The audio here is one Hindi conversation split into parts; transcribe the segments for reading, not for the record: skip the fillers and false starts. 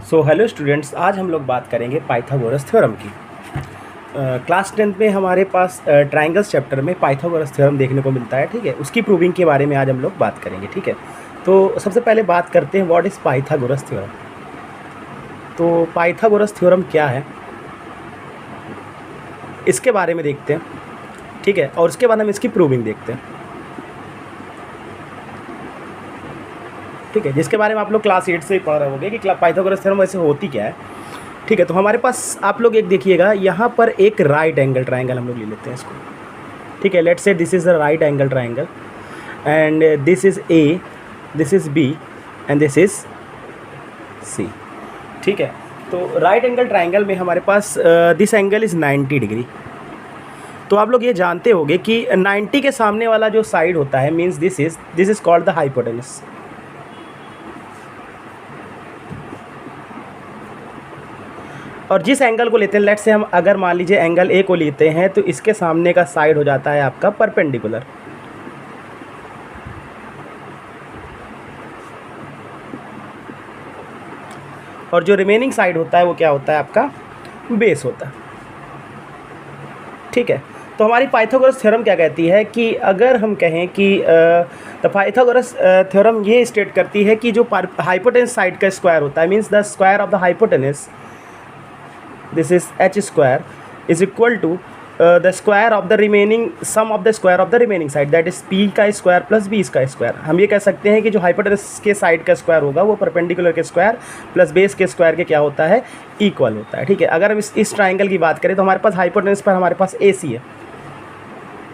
सो हेलो स्टूडेंट्स, आज हम लोग बात करेंगे पाइथागोरस थ्योरम की। क्लास 10th में हमारे पास ट्राइंगल्स चैप्टर में पाइथागोरस थ्योरम देखने को मिलता है। ठीक है, उसकी प्रूविंग के बारे में आज हम लोग बात करेंगे। ठीक है, तो सबसे पहले बात करते हैं व्हाट इज़ पाइथागोरस थ्योरम। तो पाइथागोरस थ्योरम क्या है, इसके बारे में देखते हैं। ठीक है, और उसके बाद हम इसकी प्रूविंग देखते हैं। ठीक है, जिसके बारे में आप लोग क्लास 8 से ही पढ़ रहे होंगे कि पाइथागोरस थ्योरम वैसे होती क्या है। ठीक है, तो हमारे पास आप लोग एक देखिएगा, यहाँ पर एक राइट एंगल ट्राइंगल हम लोग ले लेते हैं इसको। ठीक है, let's say this is the right angle triangle and this is A, this is B and this is C. ठीक है, तो राइट एंगल ट्राइंगल में हमारे पास दिस एंगल इज़ 90 डिग्री। तो आप लोग ये जानते होंगे कि 90 के सामने वाला जो साइड होता है means this is called the hypotenuse. और जिस एंगल को लेते हैं, लेट्स से हम अगर मान लीजिए एंगल ए को लेते हैं, तो इसके सामने का साइड हो जाता है आपका परपेंडिकुलर। और जो रिमेनिंग साइड होता है वो क्या होता है, आपका बेस होता है। ठीक है, तो हमारी पाइथागोरस थ्योरम क्या कहती है कि अगर हम कहें कि द पाइथागोरस थ्योरम ये स्टेट करती है कि जो हाइपोटेनस साइड का स्क्वायर होता है means the square of the hypotenuse, this is h square is equal to the square of the remaining sum of the square of the remaining side, that is p का स्क्वायर प्लस b का स्क्वायर। हम ये कह सकते हैं कि जो हाइपोटेनस के साइड का स्क्वायर होगा वो परपेंडिकुलर के स्क्वायर प्लस बेस के स्क्वायर के क्या होता है, इक्वल होता है। ठीक है, अगर हम इस ट्राइंगल की बात करें तो हमारे पास हाइपोटेनस पर हमारे पास ए सी है।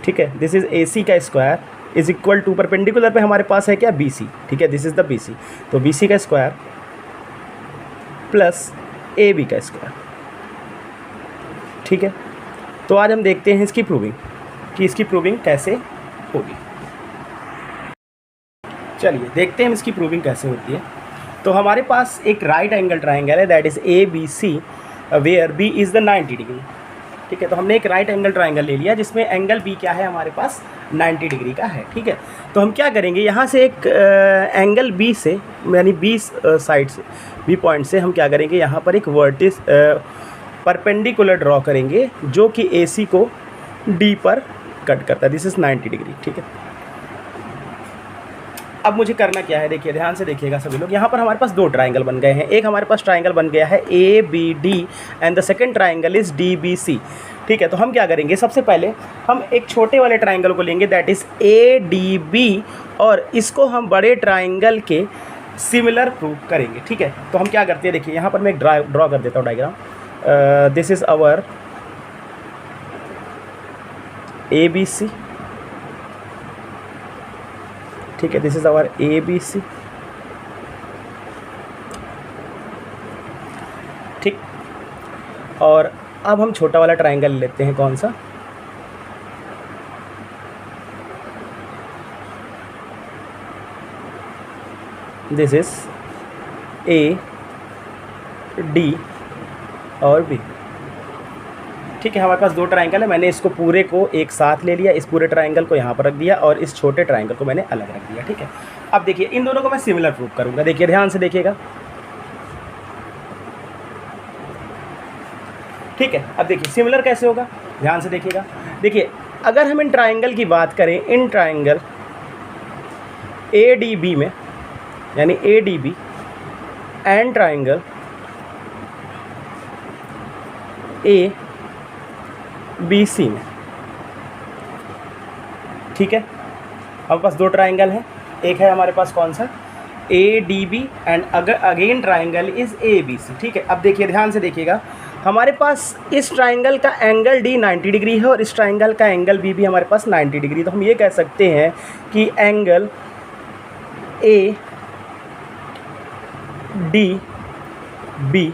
ठीक है, दिस इज ए सी का square is equal to perpendicular पे हमारे पास है क्या, बी सी। ठीक है, this is the B C, तो बी सी का स्क्वायर प्लस ए बी का स्क्वायर। ठीक है, तो आज हम देखते हैं इसकी प्रूविंग कि इसकी प्रूविंग कैसे होगी। चलिए देखते हैं इसकी प्रूविंग कैसे होती है। तो हमारे पास एक राइट एंगल ट्राइंगल है, that is A B C, where B is the 90 degree. ठीक है, तो हमने एक राइट एंगल ट्राइंगल ले लिया जिसमें एंगल बी क्या है, हमारे पास 90 डिग्री का है। ठीक है, तो हम क्या करेंगे, यहाँ से एक एंगल बी से यानी बी साइड से, बी पॉइंट से हम क्या करेंगे, यहाँ पर एक वर्टिस परपेंडिकुलर ड्रॉ करेंगे जो कि AC को D पर कट करता है। This is 90 degree. ठीक है, अब मुझे करना क्या है, देखिए ध्यान से देखिएगा सभी लोग। यहाँ पर हमारे पास दो ट्राइंगल बन गए हैं। एक हमारे पास ट्राइंगल बन गया है ABD and the second triangle is DBC। ठीक है, तो हम क्या करेंगे, सबसे पहले हम एक छोटे वाले ट्राइंगल को लेंगे दैट इज़ ADB और इसको हम बड़े ट्राइंगल के सिमिलर प्रूव करेंगे। ठीक है, तो हम क्या करते हैं, देखिए यहाँ पर मैं एक ड्रॉ कर देता हूँ diagram. This is our ABC। ठीक है, दिस इज आवर ABC। ठीक, और अब हम छोटा वाला ट्राइंगल लेते हैं, कौन सा, दिस इज AD और बी। ठीक है, हमारे पास दो ट्राइंगल है, मैंने इसको पूरे को एक साथ ले लिया, इस पूरे ट्राइंगल को यहाँ पर रख दिया और इस छोटे ट्राइंगल को मैंने अलग रख दिया। ठीक है, अब देखिए इन दोनों को मैं सिमिलर प्रूव करूँगा। देखिए ध्यान से देखिएगा। ठीक है, अब देखिए सिमिलर कैसे होगा, ध्यान से देखिएगा। देखिए अगर हम इन ट्राइंगल की बात करें, इन ट्राइंगल ADB में यानी ADB एंड ट्राइंगल ABC में। ठीक है, हमारे पास दो ट्राइंगल हैं, एक है हमारे पास कौन सा, ADB and again triangle is ABC। ठीक है, अब देखिए ध्यान से देखिएगा, हमारे पास इस ट्राइंगल का एंगल D 90 डिग्री है और इस ट्राइंगल का एंगल B भी हमारे पास 90 डिग्री। तो हम ये कह सकते हैं कि angle ADB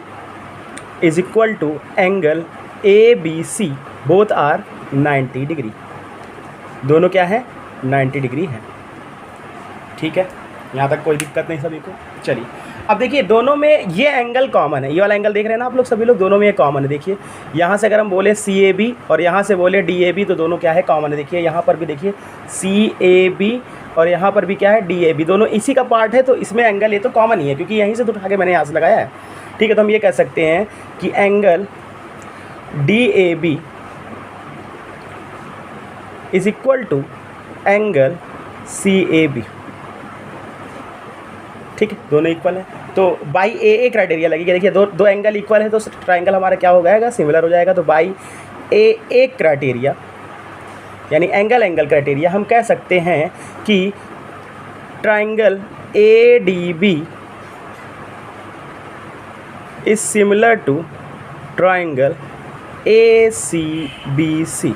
is equal to angle ABC, both are 90 degree. दोनों क्या है, 90 डिग्री है। ठीक है, यहाँ तक कोई दिक्कत नहीं सभी को। चलिए अब देखिए दोनों में ये एंगल कॉमन है, ये वाला एंगल देख रहे हैं ना आप लोग सभी लोग, दोनों में ये कॉमन है। देखिए यहाँ से अगर हम बोले CAB और यहाँ से बोले DAB तो दोनों क्या है, कॉमन है। देखिए यहाँ पर भी देखिए CAB और यहाँ पर भी क्या है DAB, दोनों इसी का पार्ट है, तो इसमें एंगल ये तो कॉमन ही है क्योंकि यहीं से तो उठा के मैंने यहाँ से लगाया है। ठीक है। तो हम ये कह सकते हैं कि angle DAB is equal to angle CAB, ठीक है, दोनों इक्वल है। तो बाई AA क्राइटेरिया लगेगा। देखिए दो एंगल इक्वल है तो ट्राइंगल हमारा क्या हो जाएगा, सिमिलर हो जाएगा। तो बाई AA क्राइटेरिया यानी एंगल क्राइटेरिया हम कह सकते हैं कि triangle ADB is similar to triangle ACBC,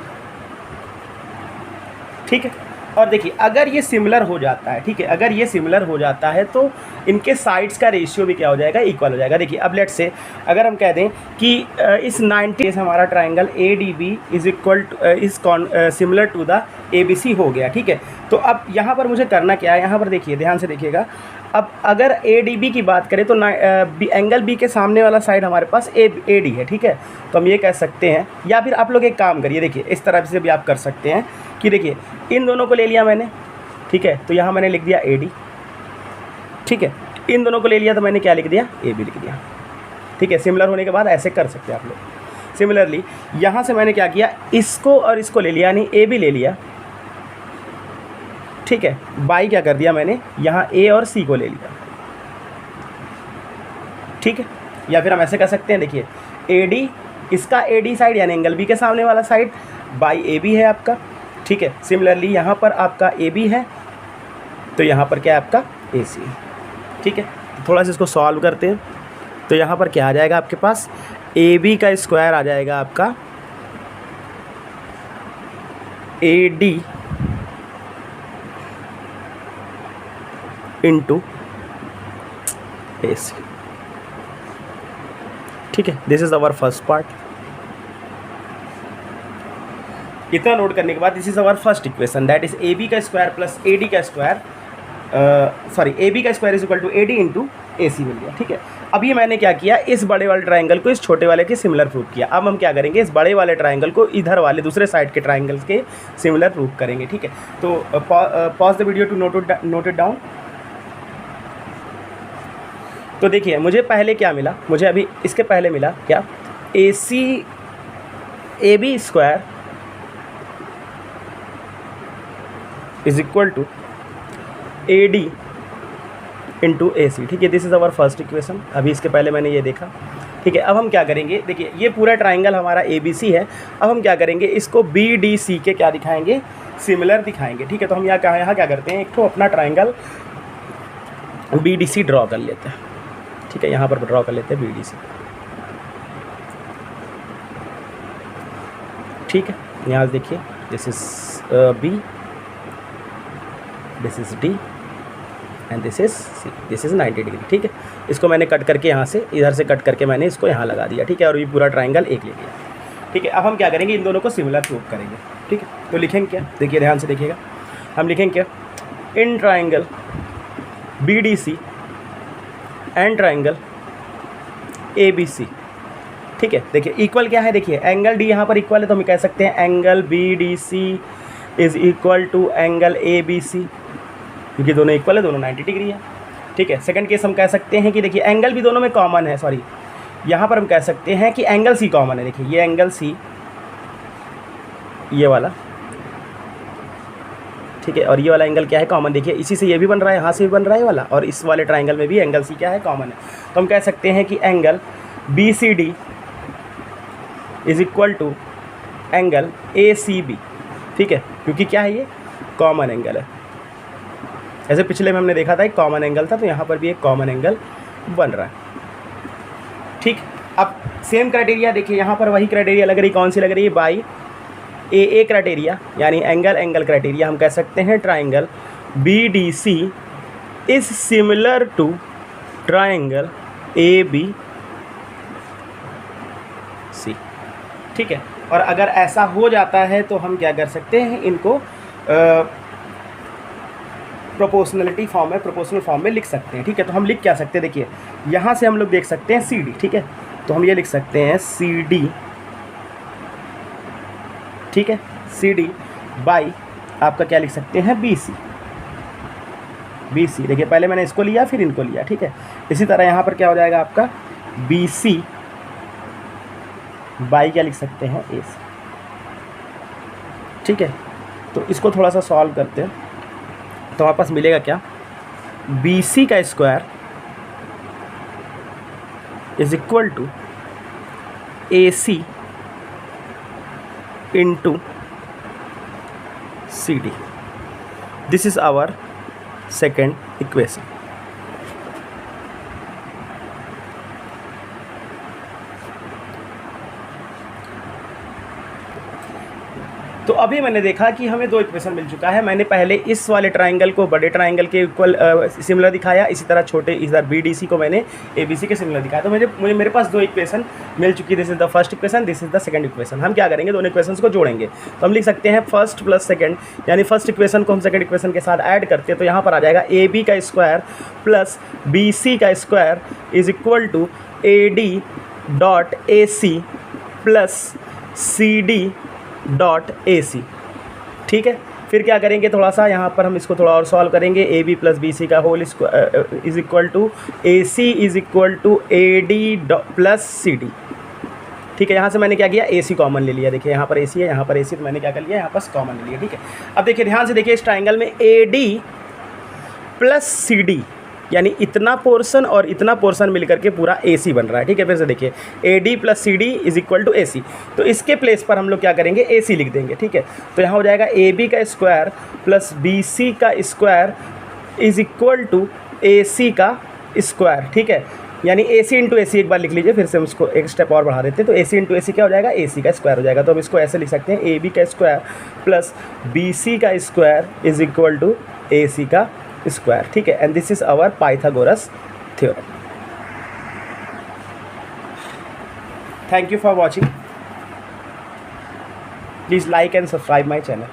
ठीक है। और देखिए अगर ये सिमिलर हो जाता है, ठीक है, अगर ये सिमिलर हो जाता है तो इनके साइड्स का रेशियो भी क्या हो जाएगा, इक्वल हो जाएगा। देखिए अब लेट्स से अगर हम कह दें कि इस 90 से हमारा triangle ADB is equal is similar to the ABC हो गया, ठीक है। तो अब यहाँ पर मुझे करना क्या है, यहाँ पर देखिए ध्यान से देखिएगा। अब अगर ADB की बात करें तो एंगल B के सामने वाला साइड हमारे पास AD है, ठीक है। तो हम ये कह सकते हैं, या फिर आप लोग एक काम करिए, देखिए इस तरह से भी आप कर सकते हैं कि देखिए इन दोनों को ले लिया मैंने, ठीक है, तो यहाँ मैंने लिख दिया AD, ठीक है। इन दोनों को ले लिया तो मैंने क्या लिख दिया, AB लिख दिया, ठीक है। सिमिलर होने के बाद ऐसे कर सकते हैं आप लोग। सिमिलरली यहाँ से मैंने क्या किया, इसको और इसको ले लिया यानी AB ले लिया, ठीक है। बाई क्या कर दिया मैंने, यहाँ A और C को ले लिया, ठीक है। या फिर हम ऐसे कर सकते हैं, देखिए AD इसका AD साइड यानी एंगल B के सामने वाला साइड बाई AB है आपका, ठीक है। सिमिलरली यहाँ पर आपका AB है तो यहाँ पर क्या है आपका AC है, ठीक है। थोड़ा सा इसको सॉल्व करते हैं तो यहाँ पर क्या आ जाएगा आपके पास, AB का स्क्वायर आ जाएगा आपका AD इंटू AC, ठीक है। This is our first part. इतना नोट करने के बाद this is our first equation, that is AB का स्क्वायर प्लस AD का स्क्वायर, AB का square is equal to AD into AC मिल गया, ठीक है। अब ये मैंने क्या किया, इस बड़े वाले ट्राइंगल को इस छोटे वाले के सिमिलर प्रूफ किया। अब हम क्या करेंगे, इस बड़े वाले ट्राइंगल को इधर वाले दूसरे साइड के ट्राइंगल्स के सिमिलर प्रूफ करेंगे, ठीक है। तो pause the video to note it down. तो देखिए मुझे पहले क्या मिला, मुझे अभी इसके पहले मिला क्या, AB square is equal to AD into AC, ठीक है। This is our first equation. अभी इसके पहले मैंने ये देखा, ठीक है। अब हम क्या करेंगे, देखिए ये पूरा ट्राइंगल हमारा ABC है। अब हम क्या करेंगे, इसको BDC के क्या दिखाएंगे, सिमिलर दिखाएंगे, ठीक है। तो हम यहाँ क्या करते हैं, एक तो अपना ट्राइंगल BDC ड्रॉ कर लेते हैं, ठीक है। यहाँ पर ड्रॉ कर लेते हैं BDC, ठीक है। यहाँ देखिए this is B, this is D and this is C, this is 90 degree, ठीक है। इसको मैंने कट करके यहाँ से इधर से कट करके मैंने इसको यहाँ लगा दिया, ठीक है। और ये पूरा ट्राइंगल एक ले लिया, ठीक है। अब हम क्या करेंगे, इन दोनों को सिमिलर प्रूफ करेंगे, ठीक है। तो लिखेंगे क्या, देखिए ध्यान से देखिएगा, हम लिखेंगे क्या, in triangle BDC and triangle ABC, ठीक है। देखिए इक्वल क्या है, देखिए एंगल D यहाँ पर इक्वल है तो हम कह सकते हैं angle BDC is equal to angle ABC, क्योंकि दोनों इक्वल है, दोनों 90 डिग्री है, ठीक है। सेकंड केस हम कह सकते हैं कि देखिए एंगल भी दोनों में कॉमन है, सॉरी यहाँ पर हम कह सकते हैं कि एंगल C कॉमन है। देखिए ये एंगल C, ये वाला, ठीक है। और ये वाला एंगल क्या है, कॉमन। देखिए इसी से ये भी बन रहा है, यहाँ से भी बन रहा है वाला, और इस वाले ट्राइंगल में भी एंगल C क्या है, कॉमन है। तो हम कह सकते हैं कि angle BCD is equal to angle ACB, ठीक है, क्योंकि क्या है, ये कॉमन एंगल है। ऐसे पिछले में हमने देखा था एक कॉमन एंगल था, तो यहाँ पर भी एक कॉमन एंगल बन रहा है, ठीक। अब सेम क्राइटेरिया देखिए, यहाँ पर वही क्राइटेरिया लग रही, कौन सी लग रही है, बाई AA क्राइटेरिया यानी एंगल क्राइटेरिया। हम कह सकते हैं triangle BDC is similar to triangle ABC, ठीक है। और अगर ऐसा हो जाता है तो हम क्या कर सकते हैं, इनको प्रोपोर्शनलिटी फॉर्म में, प्रोपोर्शनल फॉर्म में लिख सकते हैं, ठीक है। तो हम लिख क्या सकते हैं, देखिए यहाँ से हम लोग देख सकते हैं CD, ठीक है। तो हम ये लिख सकते हैं CD, ठीक है, CD बाई आपका क्या लिख सकते हैं, BC। देखिए पहले मैंने इसको लिया फिर इनको लिया, ठीक है। इसी तरह यहाँ पर क्या हो जाएगा आपका BC बाई क्या लिख सकते हैं, AC। ठीक है, तो इसको थोड़ा सा सॉल्व करते हैं तो हमारे पास मिलेगा क्या, BC का square is equal to AC into CD। This is our second equation. तो अभी मैंने देखा कि हमें दो इक्वेशन मिल चुका है। मैंने पहले इस वाले ट्राइंगल को बड़े ट्राइंगल के इक्वल सिमिलर दिखाया, इसी तरह छोटे इधर BDC को मैंने ABC के सिमिलर दिखाया। तो मुझे मेरे पास दो इक्वेशन मिल चुकी है। This is the first equation, this is the second equation. हम क्या करेंगे, दोनों इक्वेशंस को जोड़ेंगे। तो हम लिख सकते हैं फर्स्ट प्लस सेकंड, यानी फर्स्ट इक्वेशन को हम सेकंड इक्वेशन के साथ ऐड करते हैं तो यहाँ पर आ जाएगा AB का स्क्वायर प्लस BC का square is equal to AD dot AC plus CD dot AC। ठीक है, फिर क्या करेंगे, थोड़ा सा यहाँ पर हम इसको थोड़ा और सॉल्व करेंगे। AB प्लस BC का whole is equal to AC is equal to AD plus CD। ठीक है, यहाँ से मैंने क्या किया, AC कॉमन ले लिया। देखिए यहाँ पर AC है, यहाँ पर AC, तो मैंने क्या कर लिया, यहाँ पर कॉमन ले लिया। ठीक है, अब देखिए ध्यान से देखिए, इस ट्राइंगल में AD प्लस CD यानी इतना पोर्शन और इतना पोर्शन मिलकर के पूरा AC बन रहा है। ठीक है, फिर से देखिए AD plus CD is equal to AC। तो इसके प्लेस पर हम लोग क्या करेंगे, AC लिख देंगे। ठीक है, तो यहाँ हो जाएगा AB का स्क्वायर प्लस BC का square is equal to AC का स्क्वायर। ठीक है, यानी AC इंटू AC एक बार लिख लीजिए, फिर से हम इसको एक स्टेप और बढ़ा देते हैं। तो AC इंटू AC क्या हो जाएगा, AC का स्क्वायर हो जाएगा। तो हम इसको ऐसे लिख सकते हैं, AB का स्क्वायर प्लस BC का square is equal to AC का स्क्वायर। ठीक है, and this is our Pythagoras theorem. Thank you for watching. Please like and subscribe my channel.